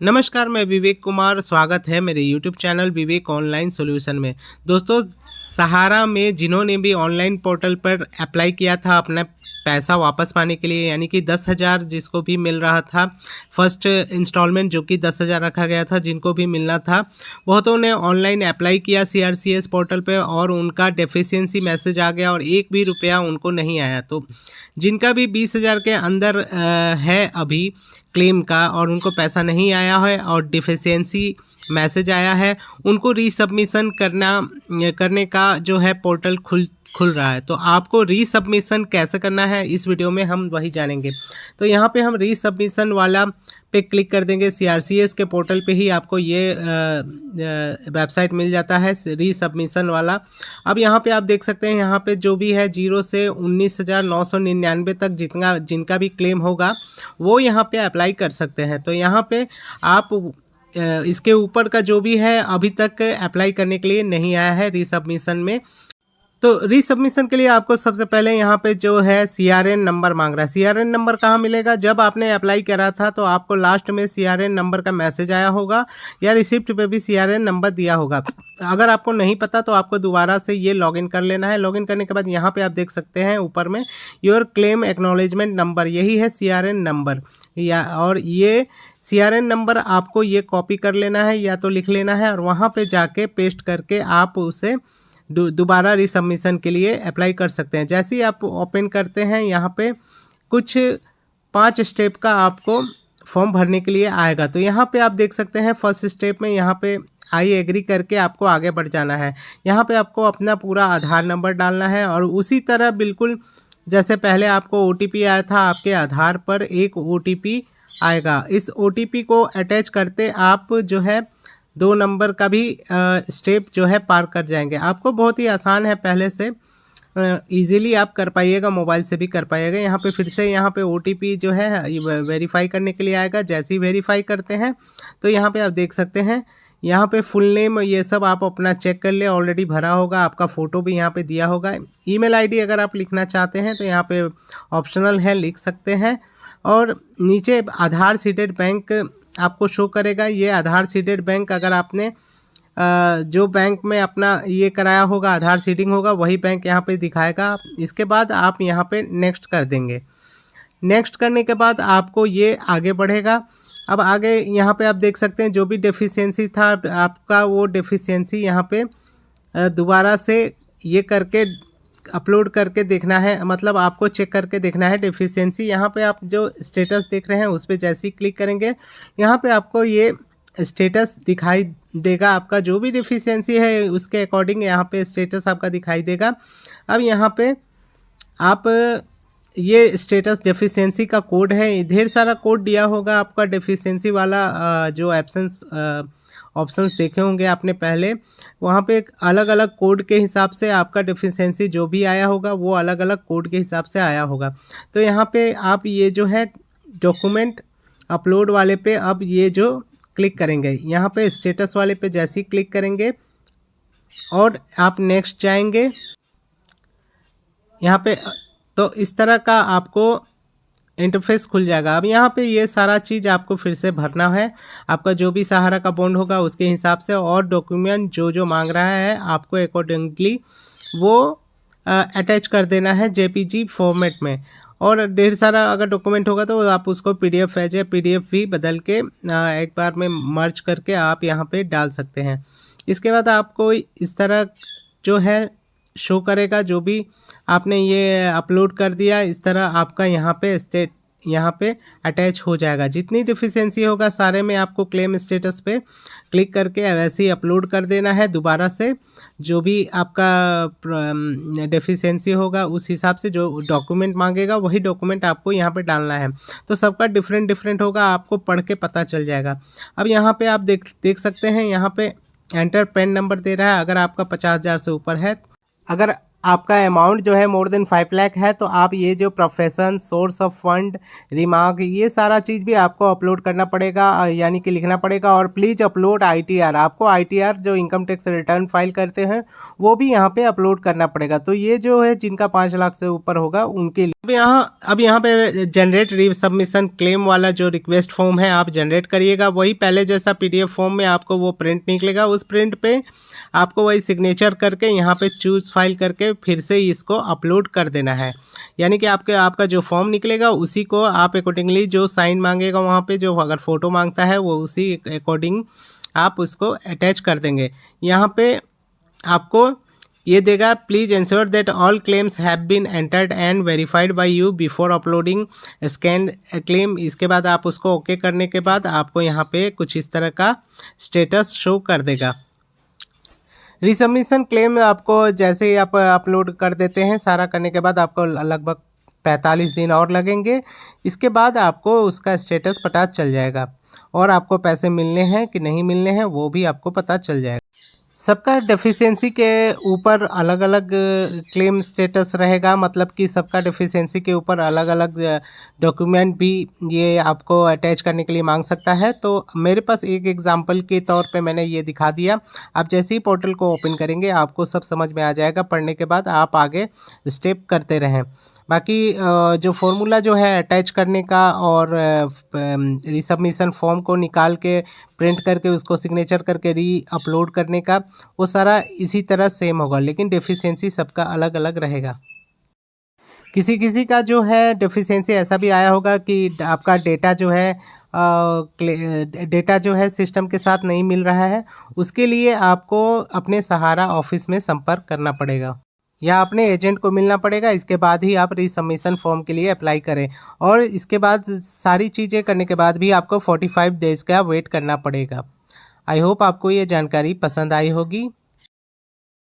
नमस्कार, मैं विवेक कुमार। स्वागत है मेरे YouTube चैनल विवेक ऑनलाइन सॉल्यूशन में। दोस्तों, सहारा में जिन्होंने भी ऑनलाइन पोर्टल पर अप्लाई किया था अपना पैसा वापस पाने के लिए, यानी कि 10,000 जिसको भी मिल रहा था, फर्स्ट इंस्टॉलमेंट जो कि 10,000 रखा गया था, जिनको भी मिलना था, बहुतों ने ऑनलाइन अप्लाई किया CRCS पोर्टल पे और उनका डेफिशिएंसी मैसेज आ गया और एक भी रुपया उनको नहीं आया। तो जिनका भी 20,000 के अंदर है अभी क्लेम का और उनको पैसा नहीं आया है और डिफिशियंसी मैसेज आया है, उनको रीसबमिशन करने का जो है पोर्टल खुल रहा है। तो आपको रीसबमिशन कैसे करना है इस वीडियो में हम वही जानेंगे। तो यहाँ पे हम रीसबमिशन वाला पे क्लिक कर देंगे। CRCS के पोर्टल पे ही आपको ये वेबसाइट मिल जाता है रीसबमिशन वाला। अब यहाँ पे आप देख सकते हैं, यहाँ पे जो भी है 0 से 19,999 तक जिनका भी क्लेम होगा वो यहाँ पे अप्लाई कर सकते हैं। तो यहाँ पे आप इसके ऊपर का जो भी है अभी तक अप्लाई करने के लिए नहीं आया है रीसबमिशन में। तो रीसबमिशन के लिए आपको सबसे पहले यहाँ पे जो है CRN नंबर मांग रहा है। CRN नंबर कहाँ मिलेगा? जब आपने अप्लाई करा था तो आपको लास्ट में CRN नंबर का मैसेज आया होगा या रिसिप्ट पे भी CRN नंबर दिया होगा। अगर आपको नहीं पता तो आपको दोबारा से ये लॉगिन कर लेना है। लॉगिन करने के बाद यहाँ पे आप देख सकते हैं ऊपर में योर क्लेम एक्नॉलेजमेंट नंबर, यही है CRN नंबर। और ये CRN नंबर आपको ये कॉपी कर लेना है या तो लिख लेना है और वहाँ पर जाके पेस्ट करके आप उसे दोबारा रीसबमिशन के लिए अप्लाई कर सकते हैं। जैसे ही आप ओपन करते हैं, यहाँ पे कुछ 5 स्टेप का आपको फॉर्म भरने के लिए आएगा। तो यहाँ पे आप देख सकते हैं फर्स्ट स्टेप में यहाँ पे आई एग्री करके आपको आगे बढ़ जाना है। यहाँ पे आपको अपना पूरा आधार नंबर डालना है और उसी तरह बिल्कुल जैसे पहले आपको OTP आया था, आपके आधार पर एक OTP आएगा। इस OTP को अटैच करते आप जो है 2 नंबर का भी स्टेप जो है पार कर जाएंगे। आपको बहुत ही आसान है, पहले से इजीली आप कर पाइएगा, मोबाइल से भी कर पाइएगा। यहाँ पे फिर से यहाँ पे OTP जो है वेरीफाई करने के लिए आएगा। जैसे ही वेरीफाई करते हैं तो यहाँ पे आप देख सकते हैं, यहाँ पे फुल नेम ये सब आप अपना चेक कर ले, ऑलरेडी भरा होगा। आपका फ़ोटो भी यहाँ पे दिया होगा। ईमेल ID अगर आप लिखना चाहते हैं तो यहाँ पे ऑप्शनल है, लिख सकते हैं। और नीचे आधार सीडेड बैंक आपको शो करेगा। ये आधार सीडेड बैंक, अगर आपने जो बैंक में अपना ये कराया होगा, आधार सीडिंग होगा, वही बैंक यहाँ पे दिखाएगा। इसके बाद आप यहाँ पे नेक्स्ट कर देंगे। नेक्स्ट करने के बाद आपको ये आगे बढ़ेगा। अब आगे यहाँ पे आप देख सकते हैं जो भी डेफिशिएंसी था आपका, वो डेफिशिएंसी यहाँ पे दोबारा से ये करके अपलोड करके देखना है, मतलब आपको चेक करके देखना है डेफिशिएंसी। यहाँ पे आप जो स्टेटस देख रहे हैं उस पर जैसे ही क्लिक करेंगे, यहाँ पे आपको ये स्टेटस दिखाई देगा। आपका जो भी डेफिशिएंसी है उसके अकॉर्डिंग यहाँ पे स्टेटस आपका दिखाई देगा। अब यहाँ पे आप ये स्टेटस डेफिशिएंसी का कोड है, ढेर सारा कोड दिया होगा आपका डेफिशिएंसी वाला। जो ऑप्शंस देखे होंगे आपने पहले, वहाँ पे अलग अलग कोड के हिसाब से आपका डेफिशिएंसी जो भी आया होगा वो अलग अलग कोड के हिसाब से आया होगा। तो यहाँ पे आप ये जो है डॉक्यूमेंट अपलोड वाले पे अब ये जो क्लिक करेंगे, यहाँ पे स्टेटस वाले पे जैसे ही क्लिक करेंगे और आप नेक्स्ट जाएंगे यहाँ पे, तो इस तरह का आपको इंटरफेस खुल जाएगा। अब यहाँ पे ये सारा चीज़ आपको फिर से भरना है। आपका जो भी सहारा का बॉन्ड होगा उसके हिसाब से, और डॉक्यूमेंट जो मांग रहा है आपको अकॉर्डिंगली वो अटैच कर देना है JPG फॉर्मेट में। और ढेर सारा अगर डॉक्यूमेंट होगा तो आप उसको PDF एज ए PDF भी बदल के एक बार में मर्ज करके आप यहाँ पे डाल सकते हैं। इसके बाद आपको इस तरह जो है शो करेगा, जो भी आपने ये अपलोड कर दिया, इस तरह आपका यहाँ पे अटैच हो जाएगा। जितनी डिफिशिएंसी होगा सारे में आपको क्लेम स्टेटस पे क्लिक करके वैसे ही अपलोड कर देना है। दोबारा से जो भी आपका डेफिशिएंसी होगा उस हिसाब से जो डॉक्यूमेंट मांगेगा वही डॉक्यूमेंट आपको यहाँ पे डालना है। तो सबका डिफरेंट होगा, आपको पढ़ के पता चल जाएगा। अब यहाँ पे आप देख सकते हैं, यहाँ पे एंटर पैन नंबर दे रहा है। अगर आपका 50,000 से ऊपर है, अगर आपका अमाउंट जो है मोर देन 5 लाख है, तो आप ये जो profession, source of fund, remark, ये सारा चीज़ भी आपको अपलोड करना पड़ेगा, यानी कि लिखना पड़ेगा। और प्लीज़ अपलोड ITR, आपको ITR जो इनकम टैक्स रिटर्न फाइल करते हैं वो भी यहाँ पे अपलोड करना पड़ेगा। तो ये जो है जिनका 5 लाख से ऊपर होगा उनके लिए अब यहाँ पे जनरेट री सबमिशन क्लेम वाला जो रिक्वेस्ट फॉर्म है आप जनरेट करिएगा। वही पहले जैसा पीडीएफ फॉर्म में आपको वो प्रिंट निकलेगा, उस प्रिंट पे आपको वही सिग्नेचर करके यहाँ पे चूज़ फाइल करके फिर से इसको अपलोड कर देना है। यानी कि आपका जो फॉर्म निकलेगा उसी को आप अकॉर्डिंगली जो साइन मांगेगा वहाँ पे, जो अगर फ़ोटो मांगता है वो उसी अकॉर्डिंग आप उसको अटैच कर देंगे। यहाँ पे आपको ये देगा, please ensure that all claims have been entered and verified by you before uploading scan claim. इसके बाद आप उसको ओके करने के बाद आपको यहाँ पे कुछ इस तरह का स्टेटस शो कर देगा। रिसबमिशन क्लेम आपको जैसे ही आप अपलोड कर देते हैं, सारा करने के बाद आपको लगभग 45 दिन और लगेंगे। इसके बाद आपको उसका स्टेटस पता चल जाएगा और आपको पैसे मिलने हैं कि नहीं मिलने हैं वो भी आपको पता चल जाएगा। सबका डेफिशिएंसी के ऊपर अलग अलग क्लेम स्टेटस रहेगा, मतलब कि सबका डेफिशिएंसी के ऊपर अलग अलग डॉक्यूमेंट भी ये आपको अटैच करने के लिए मांग सकता है। तो मेरे पास एक एग्जांपल के तौर पे मैंने ये दिखा दिया। आप जैसे ही पोर्टल को ओपन करेंगे आपको सब समझ में आ जाएगा, पढ़ने के बाद आप आगे स्टेप करते रहें। बाकी जो फॉर्मूला जो है अटैच करने का और रिसबमिशन फॉर्म को निकाल के प्रिंट करके उसको सिग्नेचर करके री अपलोड करने का, वो सारा इसी तरह सेम होगा, लेकिन डेफिशिएंसी सबका अलग अलग रहेगा। किसी किसी का जो है डेफिशिएंसी ऐसा भी आया होगा कि आपका डेटा जो है सिस्टम के साथ नहीं मिल रहा है। उसके लिए आपको अपने सहारा ऑफिस में संपर्क करना पड़ेगा या अपने एजेंट को मिलना पड़ेगा। इसके बाद ही आप रिसबमिशन फॉर्म के लिए अप्लाई करें और इसके बाद सारी चीज़ें करने के बाद भी आपको 45 डेज़ का वेट करना पड़ेगा। आई होप आपको ये जानकारी पसंद आई होगी।